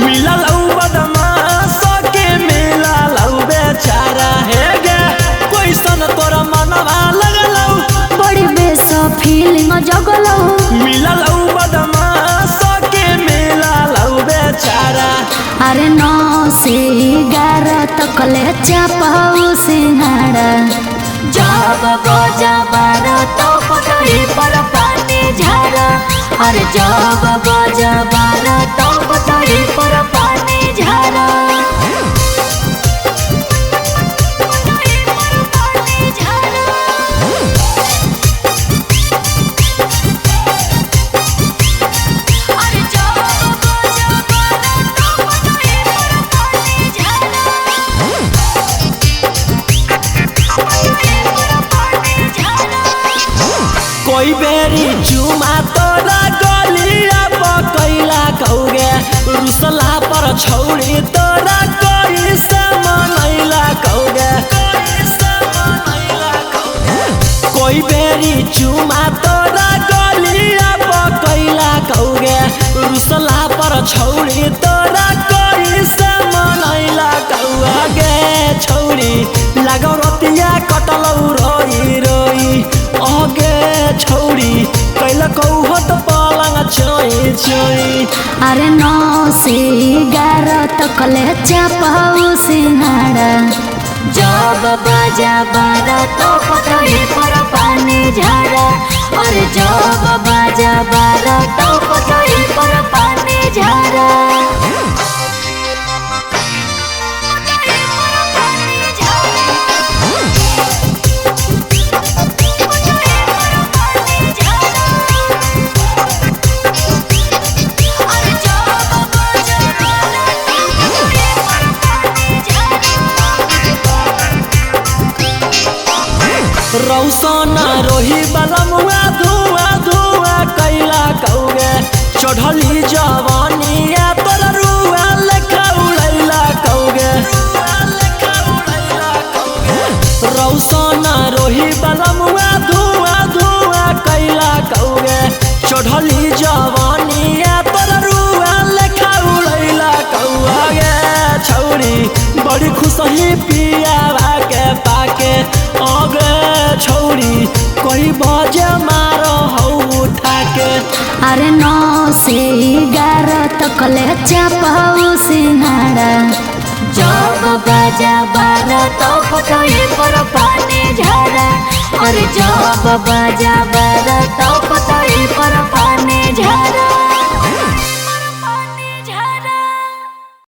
मिला लऊ बदमाश के मिला लऊ बेचारा है गे कोई सन तोरा मनवा लगलऊ बड़ी बेस फीलिंग जगलऊ मिला लऊ बदमाश के मिला लऊ बेचारा। अरे 9 से 11 तक ले चापाऊ सिंहाड़ा जब बजा 12 तो पटरी पर पानी झारा। अरे जब बजा 12 तो पटरी पर पानी झारा। कोई बेरी चुमा तोरा गलिया पकैला कौगे रुसला पर छौरी तोरा कोई से मनैला कौगे कोई बेरी चुमा तोरा गलिया पकैला कौगे रुसला पर छौरी तोरा कोई से मनैला कौगे छौरी लागौ रतिया कटलौ रोई रोई आगे छौरी कैला कौहत पलंग चोई चोई। अरे 9 से 11 तक ले चापाऊ सिंहाड़ा जब बजा 12 तो पटरी पर पानी झारा। अरे जब बजा 12 तो पटरी पर पानी झारा। रौसना रोही बलमुआ धुआ धुआ कैला कौगे चढ़ली जवानिया तोरा रुआ लेखा उड़ैला कौगे रौसना रोही बलमुआ धुआ धुआ कैला कौगे चढ़ली जवानिया तोरा रुआ लेखा उड़ैला कौगे छौरी बड़ी खुश ही पियावा के पाके आगे छौरी कोई बजे मारो हौ उठा के। अरे 9 से 11 तक ले चापाऊ सिंहाड़ा जब बजा 12 तो पटरी पर पानी झारा। अरे जब बजा 12 तो पटरी पर पानी झारा।